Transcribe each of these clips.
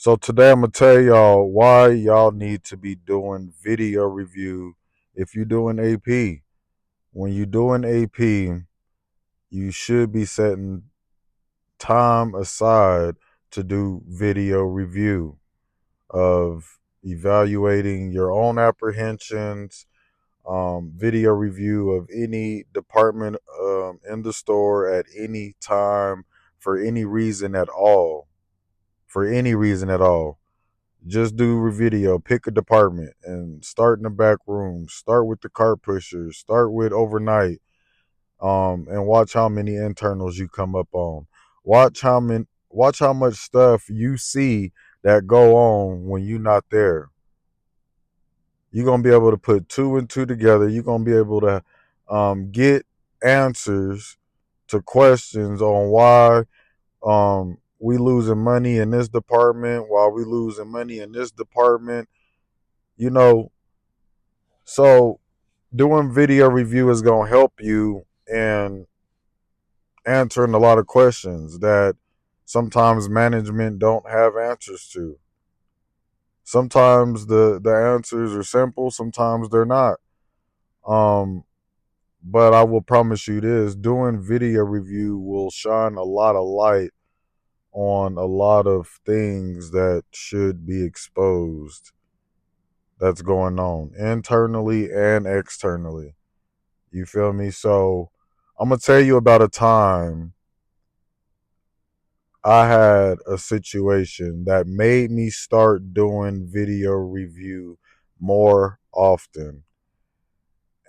So today I'm gonna tell y'all why y'all need to be doing video review if you're doing AP. When you're doing AP, you should be setting time aside to do video review of evaluating your own apprehensions, video review of any department in the store at any time for any reason at all. For any reason at all. Just do a video, pick a department and start in the back room. Start with the cart pushers, start with overnight, and watch how many internals you come up on. Watch how much stuff you see that go on when you're not there. You're gonna be able to put two and two together. You're gonna be able to get answers to questions on why we losing money in this department, why we losing money in this department. You know, so doing video review is going to help you in answering a lot of questions that sometimes management don't have answers to. Sometimes the answers are simple, sometimes they're not. Um, but I will promise you this, doing video review will shine a lot of light on a lot of things that should be exposed that's going on internally and externally. You feel me? So I'm gonna tell you about a time I had a situation that made me start doing video review more often.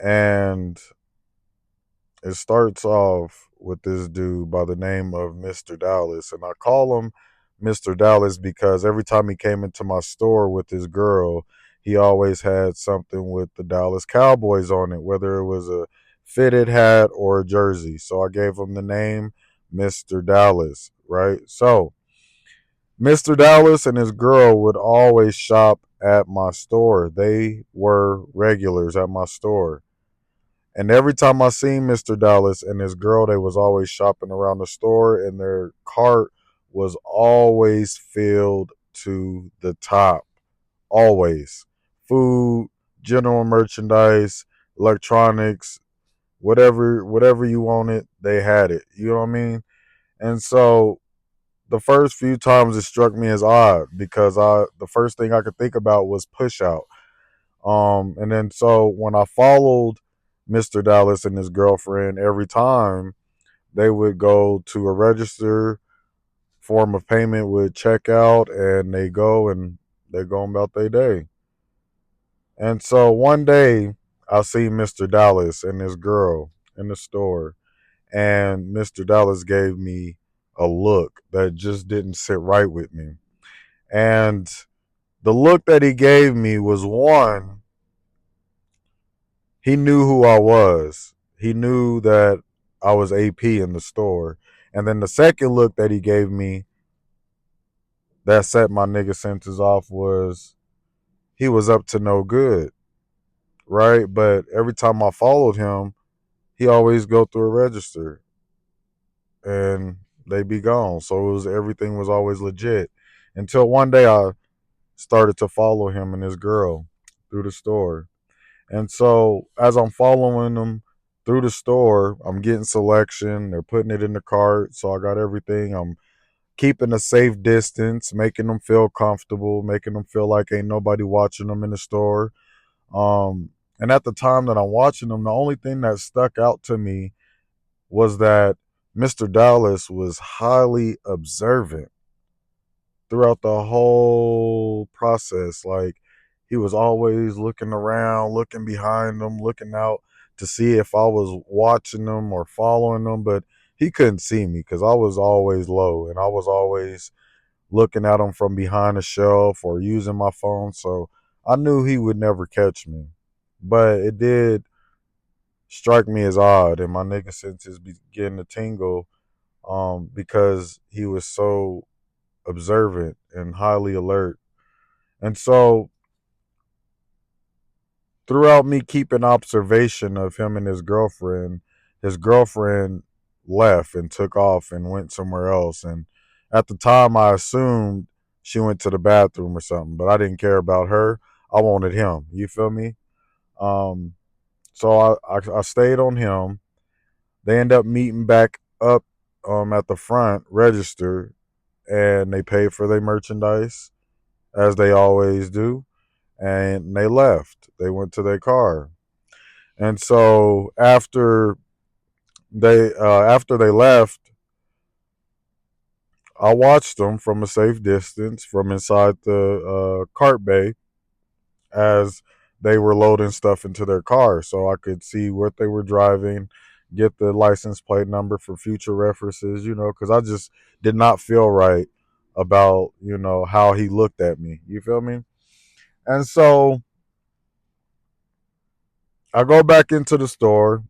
And it starts off with this dude by the name of Mr. Dallas. And I call him Mr. Dallas because every time he came into my store with his girl, he always had something with the Dallas Cowboys on it, whether it was a fitted hat or a jersey. So I gave him the name Mr. Dallas, right? So Mr. Dallas and his girl would always shop at my store. They were regulars at my store. And every time I seen Mr. Dallas and his girl, they was always shopping around the store and their cart was always filled to the top. Always. Food, general merchandise, electronics, whatever you wanted, they had it. You know what I mean? And so the first few times it struck me as odd because I the first thing I could think about was push out. And then so when I followed Mr. Dallas and his girlfriend every time, they would go to a register, form of payment would check out, and they go about their day. And so one day I see Mr. Dallas and his girl in the store, and Mr. Dallas gave me a look that just didn't sit right with me. And the look that he gave me was one, he knew who I was. He knew that I was AP in the store. And then the second look that he gave me that set my nigga senses off was he was up to no good, right? But every time I followed him, he always go through a register and they be gone. So it was everything was always legit. Until one day I started to follow him and his girl through the store. And so as I'm following them through the store, I'm getting selection. They're putting it in the cart. So I got everything. I'm keeping a safe distance, making them feel comfortable, making them feel like ain't nobody watching them in the store. And at the time that I'm watching them, the only thing that stuck out to me was that Mr. Dallas was highly observant throughout the whole process. Like he was always looking around, looking behind him, looking out to see if I was watching them or following them, but he couldn't see me because I was always low and I was always looking at him from behind a shelf or using my phone. So I knew he would never catch me. But it did strike me as odd and my nigga senses began to tingle because he was so observant and highly alert. And so throughout me keeping observation of him and his girlfriend left and took off and went somewhere else. And at the time, I assumed she went to the bathroom or something. But I didn't care about her. I wanted him. You feel me? Um, so I stayed on him. They end up meeting back up at the front register, and they paid for their merchandise as they always do, and they left. They went to their car. And so after they left, I watched them from a safe distance from inside the cart bay as they were loading stuff into their car, so I could see what they were driving, get the license plate number for future references, because I just did not feel right about, how he looked at me. You feel me? And so I go back into the store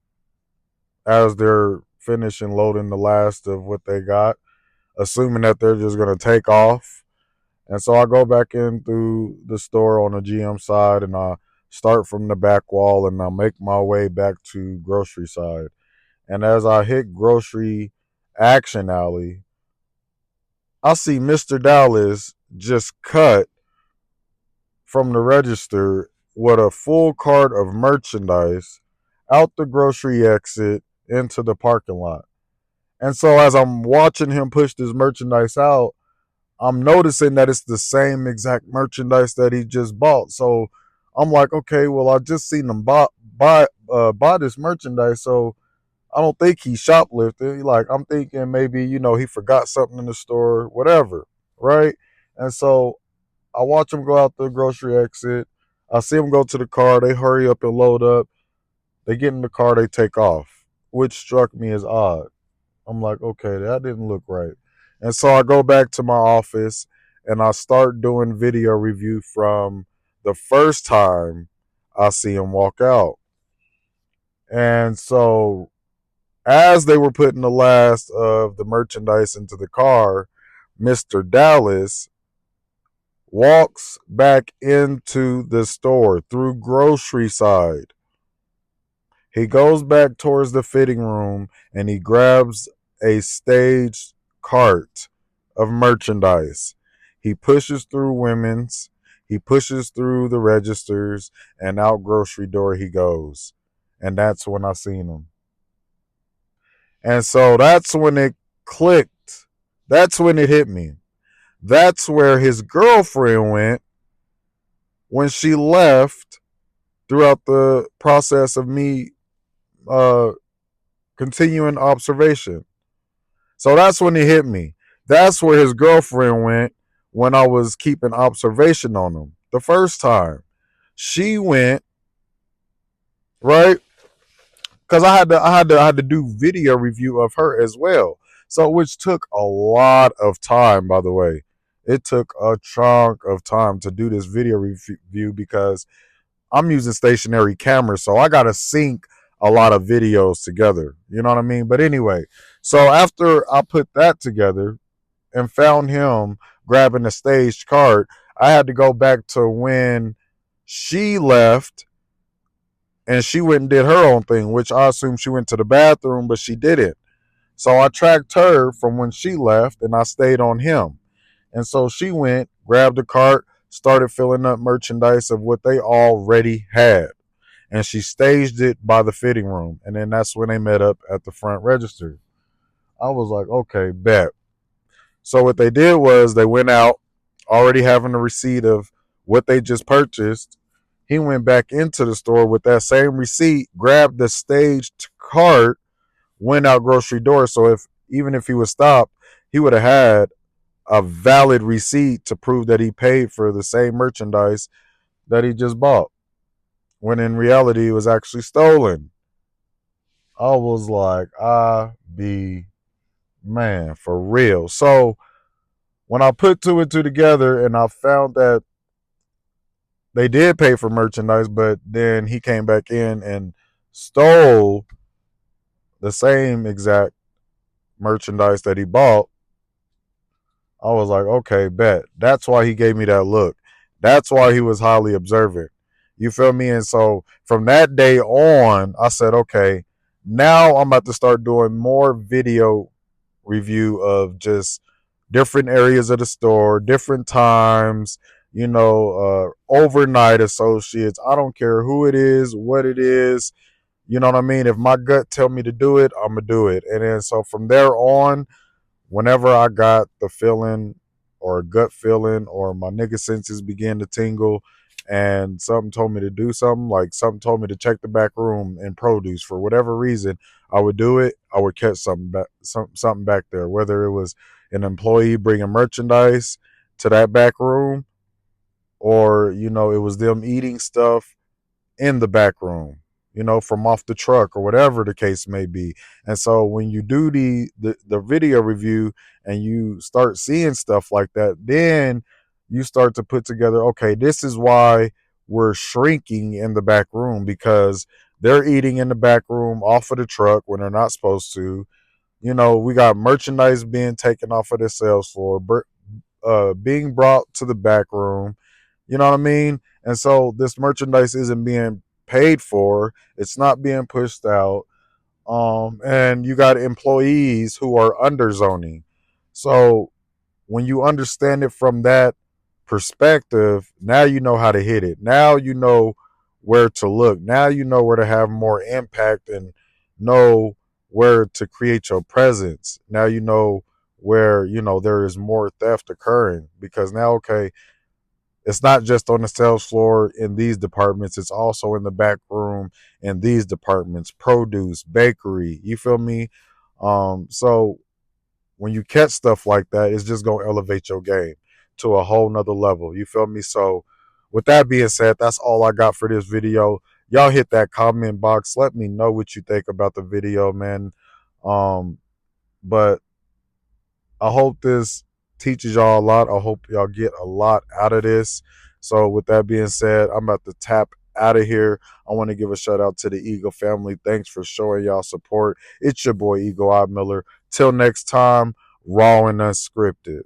as they're finishing loading the last of what they got, assuming that they're just going to take off. And so I go back in through the store on the GM side, and I start from the back wall, and I make my way back to grocery side. And as I hit grocery action alley, I see Mr. Dallas just cut from the register with a full cart of merchandise out the grocery exit into the parking lot. And so as I'm watching him push this merchandise out, I'm noticing that it's the same exact merchandise that he just bought. So I'm like, okay, well, I just seen him buy this merchandise, so I don't think he shoplifted. Like, I'm thinking maybe he forgot something in the store, whatever, right? And so I watch him go out the grocery exit. I see him go to the car. They hurry up and load up. They get in the car. They take off, which struck me as odd. I'm like, okay, that didn't look right. And so I go back to my office and I start doing video review from the first time I see him walk out. And so as they were putting the last of the merchandise into the car, Mr. Dallas walks back into the store through grocery side. He goes back towards the fitting room and he grabs a staged cart of merchandise. He pushes through women's, he pushes through the registers, and out grocery door he goes. And that's when I seen him. And so that's when it clicked. That's when it hit me. That's where his girlfriend went when she left throughout the process of me uh, continuing observation. So that's when it hit me. That's where his girlfriend went when I was keeping observation on him the first time. She went, right, because I had to do video review of her as well. So which took a lot of time, by the way. It took a chunk of time to do this video review because I'm using stationary cameras, so I gotta sync a lot of videos together. You know what I mean? But anyway, so after I put that together and found him grabbing the staged cart, I had to go back to when she left and she went and did her own thing, which I assume she went to the bathroom, but she didn't. So I tracked her from when she left and I stayed on him. And so she went, grabbed the cart, started filling up merchandise of what they already had. And she staged it by the fitting room. And then that's when they met up at the front register. I was like, okay, bet. So what they did was they went out, already having a receipt of what they just purchased. He went back into the store with that same receipt, grabbed the staged cart, went out grocery door. So even if he was stopped, he would have had a valid receipt to prove that he paid for the same merchandise that he just bought, when in reality it was actually stolen. I was like, man, for real. So when I put two and two together and I found that they did pay for merchandise, but then he came back in and stole the same exact merchandise that he bought, I was like, okay, bet. That's why he gave me that look. That's why he was highly observant. You feel me? And so from that day on, I said, okay, now I'm about to start doing more video review of just different areas of the store, different times, overnight associates. I don't care who it is, what it is. You know what I mean? If my gut tell me to do it, I'm gonna do it. And then so from there on, whenever I got the feeling or a gut feeling or my nigga senses began to tingle and something told me to do something, like something told me to check the back room and produce for whatever reason, I would do it. I would catch something back, something back there, whether it was an employee bringing merchandise to that back room or, it was them eating stuff in the back room, from off the truck or whatever the case may be. And so when you do the video review and you start seeing stuff like that, then you start to put together, okay, this is why we're shrinking in the back room because they're eating in the back room off of the truck when they're not supposed to. We got merchandise being taken off of the sales floor, being brought to the back room. You know what I mean? And so this merchandise isn't being paid for. It's not being pushed out. And you got employees who are under zoning. So when you understand it from that perspective, now you know how to hit it. Now you know where to look. Now you know where to have more impact and know where to create your presence. Now you know where, there is more theft occurring because now, okay, it's not just on the sales floor in these departments, it's also in the back room in these departments, produce, bakery, you feel me? So when you catch stuff like that, it's just gonna elevate your game to a whole nother level. You feel me? So with that being said, that's all I got for this video. Y'all hit that comment box. Let me know what you think about the video, man. But I hope this teaches y'all a lot. I hope y'all get a lot out of this. So with that being said, I'm about to tap out of here. I want to give a shout out to the Eagle family. Thanks for showing y'all support. It's your boy Eagle I Miller. Till next time, raw and unscripted.